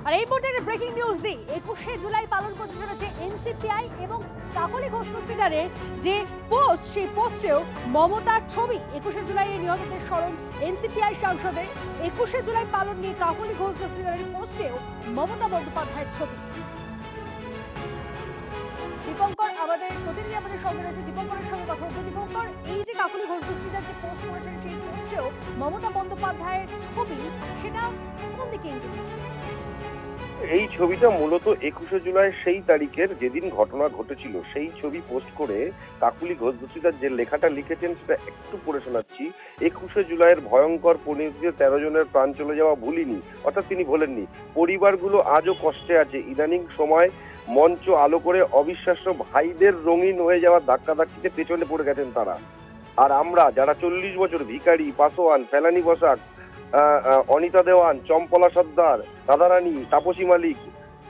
আর এই মুহূর্তে breaking news 21শে July পালন করতে চলেছে এনসিপিআই এবং কাকলি ঘোষ দস্তিদারের যে পোস্ট, সেই পোস্টেও মমতার ছবি। 21শে জুলাই নিহতদের স্মরণ এনসিপিআই সাংসদের। 21শে জুলাই পালন নিয়ে কাকলি ঘোষ দস্তিদারের পোস্টেও মমতা বন্দ্যোপাধ্যায়ের ছবি। দীপঙ্কর আমাদের প্রতিনিধি আমাদের সঙ্গে রয়েছে, দীপঙ্করের সঙ্গে কথা বলবো। দীপঙ্কর, এই যে কাকলি ঘোষ দস্তিদার যে পোস্ট করেছেন, সেই পোস্টেও মমতা বন্দ্যোপাধ্যায়ের ছবি, সেটা কোন দিকে ইঙ্গিত দিচ্ছে? এই ছবিটা মূলত 21শে জুলাই সেই তারিখের যেদিন ঘটনা ঘটেছিল সেই ছবি পোস্ট করে কাকলি ঘোষ দস্তিদার যে লেখাটা লিখেছেন সেটা একটু পড়ে শোনাচ্ছি। 21শে জুলাইয়ের ভয়ঙ্কর পরিণতিতে 13 জনের প্রাণ চলে যাওয়া ভুলিনি, অর্থাৎ তিনি বলেননি পরিবারগুলো আজও কষ্টে আছে। ইদানিং সময় মঞ্চ আলো করে অবিশ্বাস্য ভাইদের রঙিন হয়ে যাওয়ার ধাক্কাধাক্কিতে পেছনে পড়ে গেছেন তারা। আর আমরা যারা 40 বছর ভিখারি, পাসোয়ান, ফেলানি বসাক, অনিতা দেওয়ান, চম্পলা সর্দার, রাধারানী, তাপসী মালিক,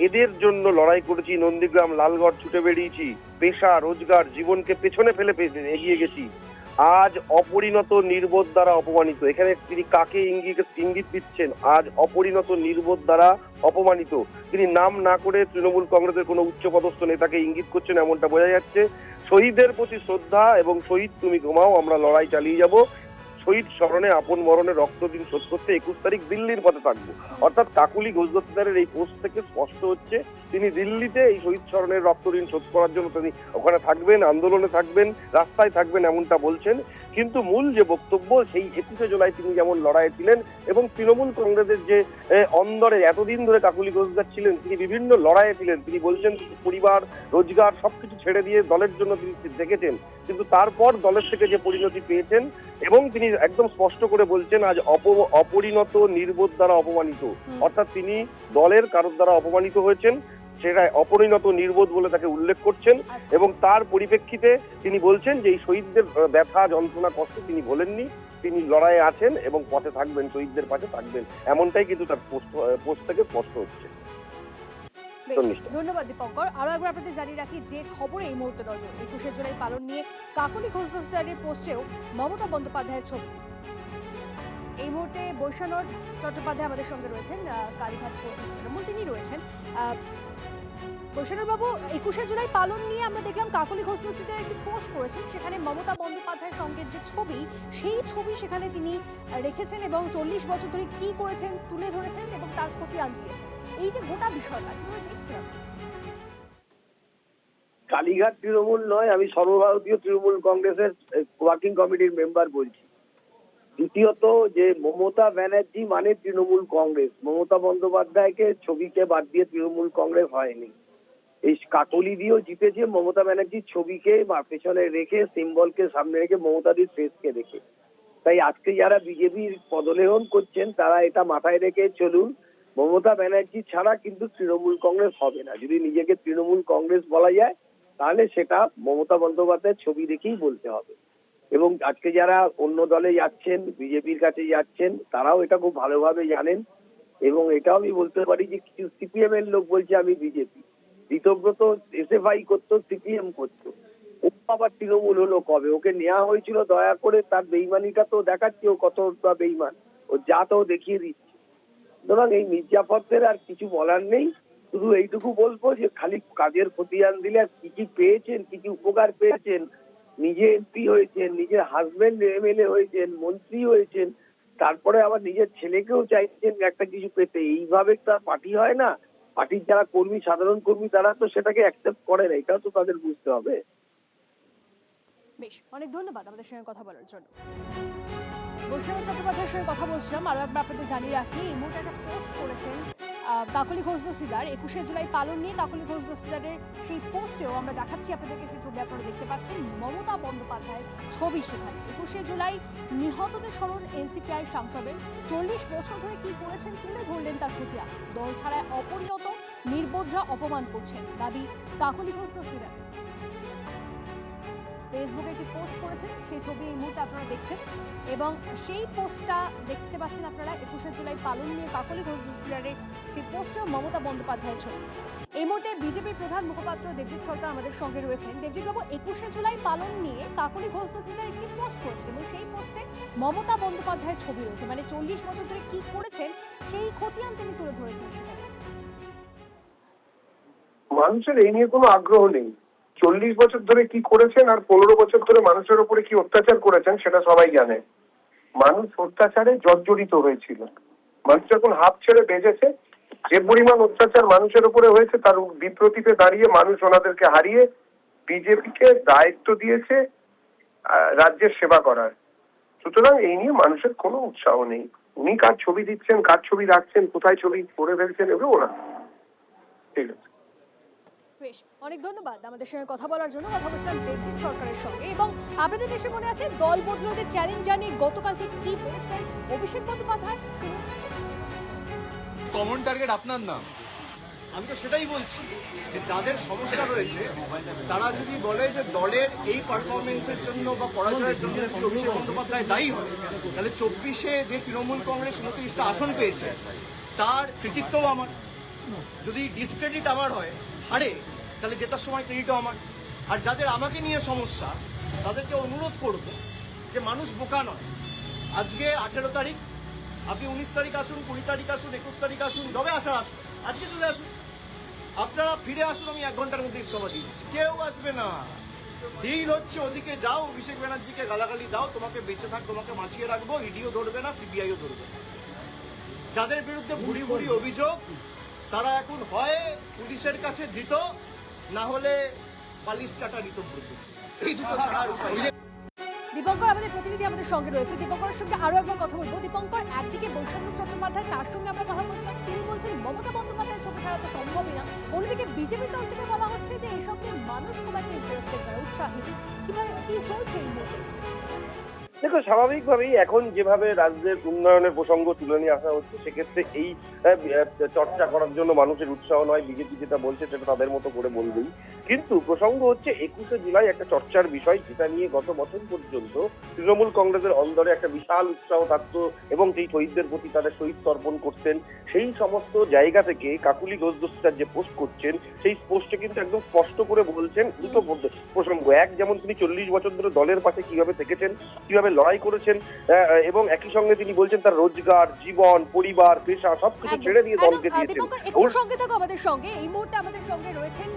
এদের জন্য লড়াই করেছি। নন্দীগ্রাম, লালগড় ছুটে বেরিয়েছি। পেশা, রোজগার, জীবনকে পেছনে ফেলে এগিয়ে গেছি। আজ অপরিণত নির্বোধ দ্বারা অপমানিত। এখানে তিনি কাকে ইঙ্গিত দিচ্ছেন? আজ অপরিণত নির্বোধ দ্বারা অপমানিত। তিনি নাম না করে তৃণমূল কংগ্রেসের কোনো উচ্চপদস্থ নেতাকে ইঙ্গিত করছেন, এমনটা বোঝা যাচ্ছে। শহীদদের প্রতি শ্রদ্ধা এবং শহীদ তুমি ঘুমাও, আমরা লড়াই চালিয়ে যাব। শহীদ স্মরণে আপন মরণে রক্ত দিন শোধ করতে 21 তারিখ দিল্লির পথে থাকবো। অর্থাৎ কাকলি ঘোষ দস্তিদারের এই পোস্ট থেকে স্পষ্ট হচ্ছে তিনি দিল্লিতে এই শহীদ স্মরণের রক্ত ঋণ শোধ করার জন্য তিনি ওখানে থাকবেন, আন্দোলনে থাকবেন, রাস্তায় থাকবেন, এমনটা বলছেন। কিন্তু মূল যে বক্তব্য, সেই 21শে জুলাই তিনি যেমন লড়াইয়ে ছিলেন এবং তৃণমূল কংগ্রেসের যে অন্দরে এতদিন ধরে কাকলি ঘোষদার ছিলেন, তিনি বিভিন্ন লড়াইয়ে ছিলেন। তিনি বলছেন পরিবার, রোজগার সবকিছু ছেড়ে দিয়ে দলের জন্য তিনি দেখেছেন, কিন্তু তারপর দলের থেকে যে পরিণতি পেয়েছেন, এবং তিনি একদম স্পষ্ট করে বলছেন আজ অপরিণত নির্বোধ দ্বারা অপমানিত। অর্থাৎ তিনি দলের কারোর দ্বারা অপমানিত হয়েছেন, সেটা অপরিণত নির্বোধ বলে তাকে উল্লেখ করছেন। এবং তার পরিপ্রেক্ষিতে তিনি বলছেন যে এই শহীদদের ব্যথা, যন্ত্রণা, কষ্ট তিনি ভোলেননি। তিনি লড়াইয়ে আছেন এবং পথে থাকবেন, শহীদদের পাশে থাকবেন, এমনটাই কিন্তু তার পোস্ট থেকে স্পষ্ট হচ্ছে। ধন্যবাদ দীপঙ্কর। আরো একবার আপনাদের জানিয়ে রাখি যে খবরে এই মুহূর্তে নজর 21শে জুলাই পালন নিয়ে কাকলি ঘোষ দস্তিদারের পোস্টেও মমতা বন্দ্যোপাধ্যায়ের ছবি। এই মুহূর্তে বৈষ্ণব চট্টোপাধ্যায় আমাদের সঙ্গে রয়েছেন, কালীঘাট তৃণমূল তিনি রয়েছেন। বৈষ্ণব বাবু, 21শে জুলাই পালন নিয়ে আমরা দেখলাম কাকলি ঘোষ দস্তিদার একটি পোস্ট করেছেন, সেখানে মমতা বন্দ্যোপাধ্যায়ের সঙ্গে যে ছবি, সেই ছবি সেখানে তিনি রেখেছেন এবং 40 বছর ধরে কি করেছেন তুলে ধরেছেন এবং তার খতিয়ান দিয়েছেন। এই যে গোটা বিষয়টা কিভাবে দেখছিলাম? কালীঘাট তৃণমূল নয়, আমি সর্বভারতীয় তৃণমূল কংগ্রেসের ওয়ার্কিং কমিটির মেম্বার বলছি। দ্বিতীয়ত, যে মমতা ব্যানার্জি মানে তৃণমূল কংগ্রেস, মমতা বন্দ্যোপাধ্যায়কে ছবিকে বাদ দিয়ে তৃণমূল কংগ্রেস হয়নি। এই কাকলি দিয়েও জিতেছে মমতা ব্যানার্জির ছবিকে পেছনে রেখে, সিম্বলকে সামনে রেখে, মমতাদির ফেসকে রেখে। তাই আজকে যারা বিজেপির পদলেহন করছেন তারা এটা মাথায় রেখে চলুন, মমতা ব্যানার্জি ছাড়া কিন্তু তৃণমূল কংগ্রেস হবে না। যদি নিজেকে তৃণমূল কংগ্রেস বলা যায় তাহলে সেটা মমতা বন্দ্যোপাধ্যায়ের ছবি দেখেই বলতে হবে। এবং আজকে যারা অন্য দলে যাচ্ছেন, বিজেপির কাছে যাচ্ছেন, তারাও এটা খুব ভালোভাবে জানেন। এবং এটাও আমি বলতে পারি যে কিছু সিপিএম এর লোক বলছে আমি বিজেপি। ঋতব্রত এসএফআই করতো, সিপিএম করতো, ও আবার তৃণমূল হলো কবে? ওকে নেওয়া হয়েছিল দয়া করে, তার বেইমানিটা তো দেখাচ্ছে, ও কতটা বেইমান, ও যা তো দেখিয়ে দিচ্ছে। সুতরাং এই মির্জাফরদের আর কিছু বলার নেই, শুধু এইটুকু বলবো যে খালি কাজের খতিয়ান দিলে কি কি পেয়েছেন, কি কি উপকার পেয়েছেন। নিজে এমপি হয়েছেন, নিজের হাজবেন্ড এমএলএ হয়েছেন, মন্ত্রী হয়েছেন, তারপরে আবার নিজের ছেলেকেও চাইছেন একটা কিছু পেতে। এইভাবে তার পার্টি হয় না। পার্টির যারা কর্মী, সাধারণ কর্মী, তারা তো সেটাকে অ্যাকসেপ্ট করে না। এটাও তো তাদের বুঝতে হবে। বেশ, অনেক ধন্যবাদ আমাদের সঙ্গে কথা বলার জন্য। বৈষ্ণব চট্টোপাধ্যায়ের সঙ্গে কথা বলছিলাম। আরো একবার আপনাদের জানিয়ে রাখি, এই মুহূর্তে একটা পোস্ট করেছেন কাকলি ঘোষ দস্তিদার। 21শে জুলাই পালন নিয়ে কাকলি ঘোষ দস্তিদারের সেই পোস্টেও আমরা দেখাচ্ছি আপনাদেরকে, সেই ছবি আপনারা দেখতে পাচ্ছেন, মমতা বন্দ্যোপাধ্যায়ের ছবি সেখানে। 21শে জুলাই নিহতদের স্মরণ এনসিপিআই সাংসদের। 40 বছর ধরে কি করেছেন তুলে ধরলেন তার খতিয়ান। দল ছাড়ায় অপরিণত নির্বোধরা অপমান করছেন, দাবি কাকলি ঘোষ দস্তিদার। ফেসবুকে একটি পোস্ট করেছেন, সেই ছবি এই মুহূর্তে আপনারা দেখছেন এবং সেই পোস্টটা দেখতে পাচ্ছেন আপনারা। 21শে জুলাই পালন নিয়ে কাকলি ঘোষ দস্তিদারের সেই পোস্টে মমতা বন্দ্যোপাধ্যায়ের ছবি। এই মুহূর্তে বিজেপির প্রধান মুখপাত্র দেবজিৎ সরকার আমাদের সঙ্গে রয়েছেন। দেবজিৎ বাবু, 21শে জুলাই পালন নিয়ে কাকলি ঘোষ দস্তিদার একটি পোস্ট করেছেন এবং সেই পোস্টে মমতা বন্দ্যোপাধ্যায়ের ছবি রয়েছে। মানে 40 বছর ধরে কি করেছেন সেই খতিয়ান তিনি তুলে ধরেছেন সেখানে। মানুষের এই নিয়ে কোনো আগ্রহ নেই। 40 বছর ধরে কি করেছেন আর 15 বছর ধরে মানুষের উপরে কি অত্যাচার করেছেন সেটা সবাই জানে। মানুষ অত্যাচারে জর্জরিত হয়েছিল, মানুষ যখন হাফ ছেড়ে বেঁচেছে, যে পরিমাণ অত্যাচার মানুষের উপরে হয়েছে তার বিপ্রতিতে দাঁড়িয়ে মানুষ ওনাদেরকে হারিয়ে বিজেপিকে দায়িত্ব দিয়েছে রাজ্যের সেবা করার। সুতরাং এই নিয়ে মানুষের কোনো উৎসাহ নেই। উনি কার ছবি দিচ্ছেন, কার ছবি রাখছেন, কোথায় ছবি করে ফেলছেন, এগুলো ওরা। ঠিক আছে, বেশ, অনেক ধন্যবাদ আমাদের সঙ্গে কথা বলার জন্য। কথা বলছিলাম দেবজিৎ সরকারের সঙ্গে। এবং আপনাদের দেশে মনে আছে দল বদলদের চ্যালেঞ্জ জানিয়ে গতকাল ঠিক কি বলেছিলেন অভিষেক বন্দ্যোপাধ্যায়? শুনুন। কমন টার্গেট আপনার নাম। আমি তো সেটাই বলছি যে যাদের সমস্যা রয়েছে তারা যদি বলে যে দলের এই পারফরমেন্সের জন্য বা পরাজয়ের জন্য যদি অভিষেক বন্দ্যোপাধ্যায় দায়ী হয়, তাহলে 24-এ যে তৃণমূল কংগ্রেস 29টা আসন পেয়েছে তার কৃতিত্বও আমার। যদি ডিসক্রেডিট আমার হয়, হারে, তাহলে জেতার সময় ক্রেডিটও আমার। আর যাদের আমাকে নিয়ে সমস্যা তাদেরকে অনুরোধ করব যে মানুষ বোকা নয়। আজকে 18 তারিখ, আপনি 19 তারিখ আসুন, 20 তারিখ আসুন, 21 তারিখ আসুন, যবে আসার আসুন, আজকে চলে আসুন। আপনারা ফিরে আসুন, আমি 1 ঘন্টার মধ্যে ইস্তফা দিচ্ছি। কেউ আসবে না। ডিল হচ্ছে ওদিকে যাও, অভিষেক ব্যানার্জিকে গালাগালি দাও, তোমাকে বেঁচে থাক, তোমাকে বাঁচিয়ে রাখবো, ইডিও ধরবে না, সিবিআইও ধরবে না। যাদের বিরুদ্ধে ভুড়ি ভুড়ি অভিযোগ তারা এখন হয় পুলিশের কাছে ধৃত, না হলে পালিশ চাটা ঋতব্রত। এই দুটো ছাড়া আর উপায় নেই। দীপঙ্কর আমাদের প্রতিনিধি আমাদের সঙ্গে রয়েছে। দীপঙ্করের সঙ্গে আরো একবার কথা বলবো। দীপঙ্কর, একদিকে বৈষম্য চট্টোপাধ্যায়, তার সঙ্গে আমরা কথা বলছিলাম, তিনি বলছেন মমতা বন্দ্যোপাধ্যায়ের ছবি ছাড়া তো সম্ভবই না। অন্যদিকে বিজেপির তরফ থেকে বলা হচ্ছে যে এসব নিয়ে মানুষ খুব একটা ইন্টারেস্টেড নয়, উৎসাহিত। কিভাবে কি চলছে এই মুহূর্তে? দেখো, স্বাভাবিকভাবেই এখন যেভাবে রাজ্যের উন্নয়নের প্রসঙ্গ তুলে নিয়ে আসা হচ্ছে, সেক্ষেত্রে এই চর্চা করার জন্য মানুষের উৎসাহ নয়। বিজেপি যেটা বলছে সেটা তাদের মতো করে বলবেই। কিন্তু প্রসঙ্গ হচ্ছে 21শে জুলাই একটা চর্চার বিষয়, যেটা নিয়ে গত বছর পর্যন্ত তৃণমূল কংগ্রেসের অন্দরে একটা বিশাল উৎসাহ থাকতো এবং সেই শহীদদের প্রতি তাদের শহীদ তর্পণ করতেন। সেই সমস্ত জায়গা থেকে কাকুলি ঘোষ দস্তিদার যে পোস্ট করছেন, সেই পোস্টে কিন্তু একদম স্পষ্ট করে বলছেন দুটো প্রসঙ্গ। এক, যেমন তিনি 40 বছর ধরে দলের পাশে কিভাবে থেকেছেন, কিভাবে লড়াই করেছেন, এবং একই সঙ্গে তিনি বলছেন তার রোজগার, জীবন, পরিবার, পেশা সবকিছু ছেড়ে দিয়ে দলকে দিয়েছেন। একটু সঙ্গে থাকো আমাদের সঙ্গে। এই মুহূর্তে আমাদের সঙ্গে রয়েছেন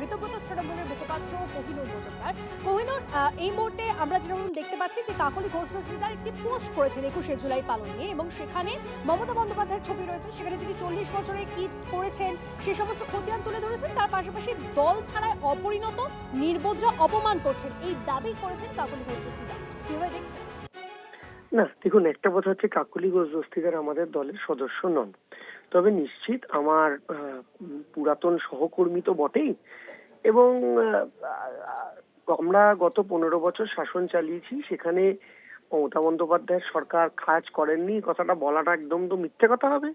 ঋতব্রত তৃণমূলের মুখপাত্র কোহিনুর মজুমদার। কোহিনুর, এই মুহূর্তে আমরা যেরকম দেখতে পাচ্ছি যে কাকলি ঘোষ দস্তিদার একটি পোস্ট করেছেন 21শে জুলাই পালন নিয়ে, এবং সেখানে মমতা বন্দ্যোপাধ্যায়ের ছবি রয়েছে। সেখানে তিনি 40 বছরে কি করেছেন সে সমস্ত খতিয়ান তুলে ধরেছেন। তার পাশাপাশি দল ছাড়াই অপরিণত নির্বোধরা অপমান করছেন, এই দাবি করেছেন কাকলি ঘোষ দস্তিদার। কিভাবে দেখছেন? না, দেখুন, একটা কথা হচ্ছে কাকলি ঘোষ দস্তিদার আমাদের দলের সদস্য নন, তবে নিশ্চিত আমার পুরাতন সহকর্মী তো বটেই। এবং আমরা গত 15 বছর শাসন চালিয়েছি, সেখানে মমতা বন্দ্যোপাধ্যায়ের সরকার কাজ করেননি কথাটা বলাটা একদম তো মিথ্যে কথা হবে।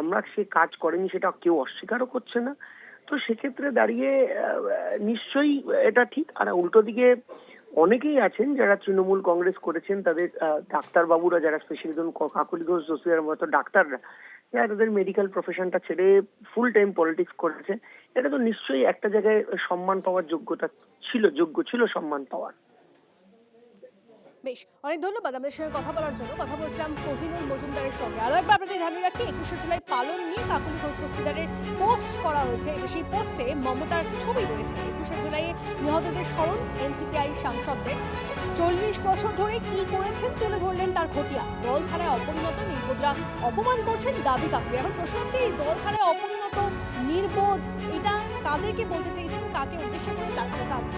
আমরা সে কাজ করেনি সেটা কেউ অস্বীকারও করছে না। তো সেক্ষেত্রে দাঁড়িয়ে নিশ্চয়ই এটা ঠিক। আর উল্টো দিকে অনেকেই আছেন যারা তৃণমূল কংগ্রেস করেছেন, তাদের ডাক্তারবাবুরা যারা, স্পেশালি ধরুন কাকলি ঘোষ দস্তিদার মতো ডাক্তাররা, যারা তাদের মেডিকেল প্রফেশনটা ছেড়ে ফুল টাইম পলিটিক্স করেছে, এটা তো নিশ্চয়ই একটা জায়গায় সম্মান পাওয়ার যোগ্য ছিল সম্মান পাওয়ার। বেশ, অনেক ধন্যবাদ আমাদের সঙ্গে কথা বলার জন্য। কথা বলছিলাম কোহিনুর মজুমদারের সঙ্গে। আরো একবার আপনাদের জানিয়ে রাখি, 21শে জুলাই পালন নিয়ে কাকলি ঘোষ দস্তিদারের পোস্ট করা হয়েছে এবং সেই পোস্টে মমতার ছবি রয়েছে। 21শে জুলাইয়ে নিহতদের স্মরণ, এনসিপিআই সাংসদদের 40 বছর ধরে কি করেছেন তুলে ধরলেন তার খতিয়া। দল ছাড়াই অপরিণত নির্বোধরা অপমান করছেন, দাবি কাকলি। এখন প্রশ্ন হচ্ছে এই দল ছাড়াই অপরিণত নির্বোধ, এটা কাদেরকে বলতে চেয়েছেন, কাকে উদ্দেশ্য করে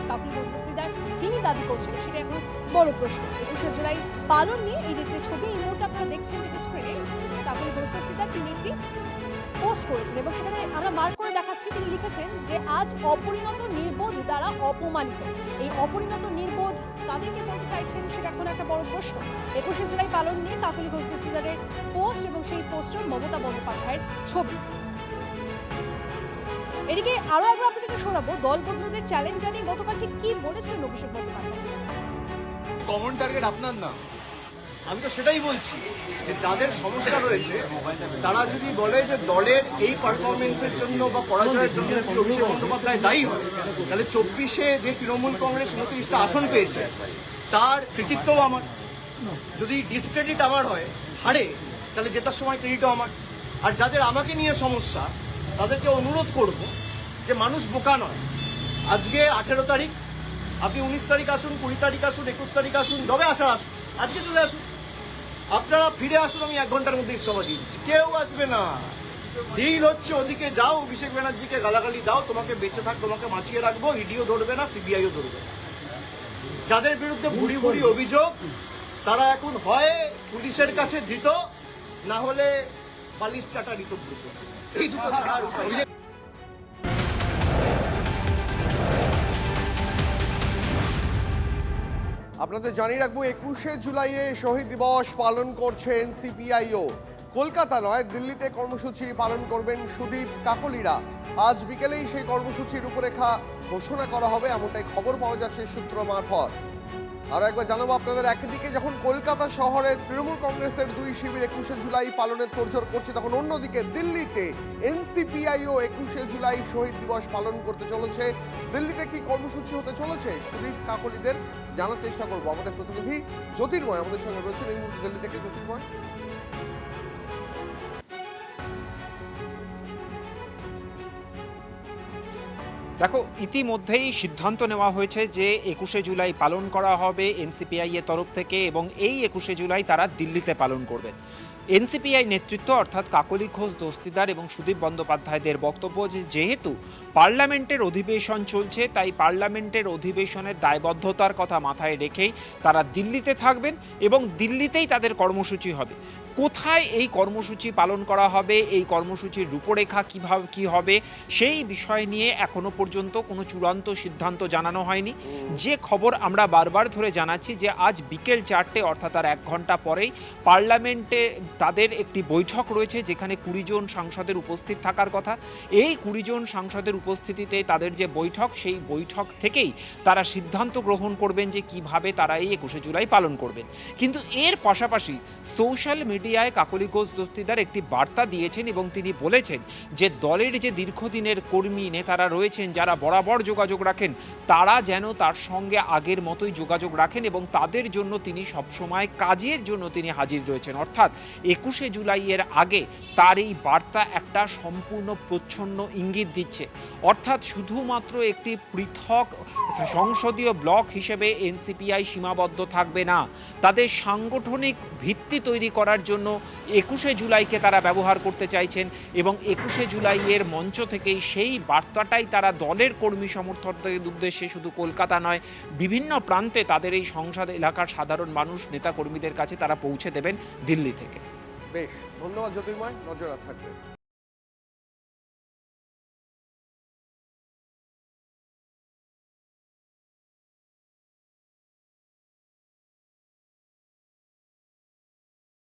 কাকলি ঘোষ দস্তিদার তিনি দাবি করছেন, সেটা এখন বড় প্রশ্ন। 21শে জুলাই পালন নিয়ে এই যে ছবি এই মুহূর্তে আপনারা দেখছেন টিভি স্ক্রিনে, কাকলি ঘোষ দস্তিদার তিনি একটি পোস্ট করেছেন এবং সেখানে আমরা মার্ক করে দেখাচ্ছি, তিনি লিখেছেন যে আজ অপরিণত নির্বোধ দ্বারা অপমানিত। এই অপরিণত নির্বোধ কাদেরকে বলতে চাইছেন সেটা এখন একটা বড় প্রশ্ন। 21শে জুলাই পালন নিয়ে কাকলি ঘোষ দস্তিদারের পোস্ট এবং সেই পোস্টে মমতা বন্দ্যোপাধ্যায়ের ছবি। এদিকে আরো একবার আপনাদেরকে শোনাবো দল বদলদের চ্যালেঞ্জ জানিয়ে গতকাল ঠিক কি বলেছেন অভিষেক বন্দ্যোপাধ্যায়। কমন টার্গেট আপনার নাম। আমি তো সেটাই বলছি যে যাদের সমস্যা রয়েছে তারা যদি বলে যে দলের এই পারফরমেন্সের জন্য বা পরাজয়ের জন্য যদি অভিষেক বন্দ্যোপাধ্যায় দায়ী হয়, তাহলে 24-এ যে তৃণমূল কংগ্রেস 29টা আসন পেয়েছে তার কৃতিত্বও আমার। যদি ডিসক্রেডিট আমার হয়, হারে, তাহলে জেতার সময় ক্রেডিটও আমার। আর যাদের আমাকে নিয়ে সমস্যা তাদেরকে অনুরোধ করব যে মানুষ বোকা নয়। আজকে 18 তারিখ, আপনি 19 তারিখ আসুন, 20 তারিখ আসুন, 21 তারিখ আসুন, যবে আসার আসুন, আজকে চলে আসুন। আপনারা ফিরে আসুন, আমি 1 ঘন্টার মধ্যে ইস্তফা দিয়ে দিচ্ছি। কেউ আসবে না। ডিল হচ্ছে, ওদিকে যাও, অভিষেক ব্যানার্জিকে গালাগালি দাও, তোমাকে বেঁচে থাক, তোমাকে বাঁচিয়ে রাখবো, ইডিও ধরবে না, সিবিআইও ধরবে না। যাদের বিরুদ্ধে ভুরি ভুরি অভিযোগ, তারা এখন হয় পুলিশের কাছে ধৃত, না হলে পালিশ চাটা ঋতব্রত। এই দুটো ছাড়া আর উপায় নেই। আপনাদের জানিয়ে রাখবো 21শে জুলাইয়ে শহীদ দিবস পালন করছেন সিপিআইও। কলকাতা নয়, দিল্লিতে কর্মসূচি পালন করবেন সুদীপ কাকলিরা। আজ বিকেলেই সেই কর্মসূচির রূপরেখা ঘোষণা করা হবে, এমনটাই খবর পাওয়া যাচ্ছে সূত্র মারফত। আরও একবার জানাবো আপনাদের, একদিকে যখন কলকাতা শহরে তৃণমূল কংগ্রেসের 2 শিবির 21শে জুলাই পালনের তোড়জোড় করছে, তখন অন্যদিকে দিল্লিতে এনসিপিআইও 21শে জুলাই শহীদ দিবস পালন করতে চলেছে। দিল্লিতে কি কর্মসূচি হতে চলেছে সুদীপ কাকলিদের জানার চেষ্টা করবো। আমাদের প্রতিনিধি জ্যোতির্ময় আমাদের সঙ্গে রয়েছেন এই মুহূর্তে দিল্লি থেকে। জ্যোতির্ময়, দেখো, ইতিমধ্যেই সিদ্ধান্ত নেওয়া হয়েছে যে 21শে জুলাই পালন করা হবে এনসিপিআই এর তরফ থেকে, এবং এই 21শে জুলাই তারা দিল্লিতে পালন করবেন। এনসিপিআই নেতৃত্ব অর্থাৎ কাকলি ঘোষ দস্তিদার এবং সুদীপ বন্দ্যোপাধ্যায়দের বক্তব্য যে যেহেতু পার্লামেন্টের অধিবেশন চলছে, তাই পার্লামেন্টের অধিবেশনের দায়বদ্ধতার কথা মাথায় রেখেই তারা দিল্লিতে থাকবেন এবং দিল্লিতেই তাদের কর্মসূচি হবে। কোথায় এই কর্মসূচি পালন করা হবে, এই কর্মসূচির রূপরেখা কীভাবে কী হবে, সেই বিষয় নিয়ে এখনো পর্যন্ত কোনো চূড়ান্ত সিদ্ধান্ত জানানো হয়নি। যে খবর আমরা বারবার ধরে জানাচ্ছি যে আজ বিকেল 4টে অর্থাৎ আর 1 ঘন্টা পরেই পার্লামেন্টে তাদের একটি বৈঠক রয়েছে, যেখানে 20 জন সাংসদের উপস্থিত থাকার কথা। এই 20 জন সাংসদের উপস্থিতিতে তাদের যে বৈঠক, সেই বৈঠক থেকেই তারা সিদ্ধান্ত গ্রহণ করবেন যে কিভাবে তারা এই 21শে জুলাই পালন করবেন। কিন্তু এর পাশাপাশি সোশ্যাল মিডিয়ায় কাকলি ঘোষ দস্তিদার একটি বার্তা দিয়েছেন এবং তিনি বলেছেন যে দলের যে দীর্ঘদিনের কর্মী নেতারা রয়েছেন, যারা বরাবর যোগাযোগ রাখেন, তারা যেন তার সঙ্গে আগের মতোই যোগাযোগ রাখেন এবং তাদের জন্য তিনি সবসময় কাজের জন্য তিনি হাজির রয়েছেন। অর্থাৎ 21শে জুলাইয়ের আগে তার এই বার্তা একটা সম্পূর্ণ প্রচ্ছন্ন ইঙ্গিত দিচ্ছে। অর্থাৎ শুধুমাত্র একটি পৃথক সংসদীয় ব্লক হিসেবে এনসিপিআই সীমাবদ্ধ থাকবে না, তাদের সাংগঠনিক ভিত্তি তৈরি করার জন্য 21শে জুলাইকে তারা ব্যবহার করতে চাইছেন এবং 21শে জুলাইয়ের মঞ্চ থেকেই সেই বার্তাটাই তারা দলের কর্মী সমর্থকদের উদ্দেশ্যে শুধু কলকাতা নয়, বিভিন্ন প্রান্তে তাদের এই সংসদ এলাকার সাধারণ মানুষ নেতা কর্মীদের কাছে তারা পৌঁছে দেবেন দিল্লি থেকে। বেশ, ধন্যবাদ জ্যোতির্ময়, নজর থাকবে।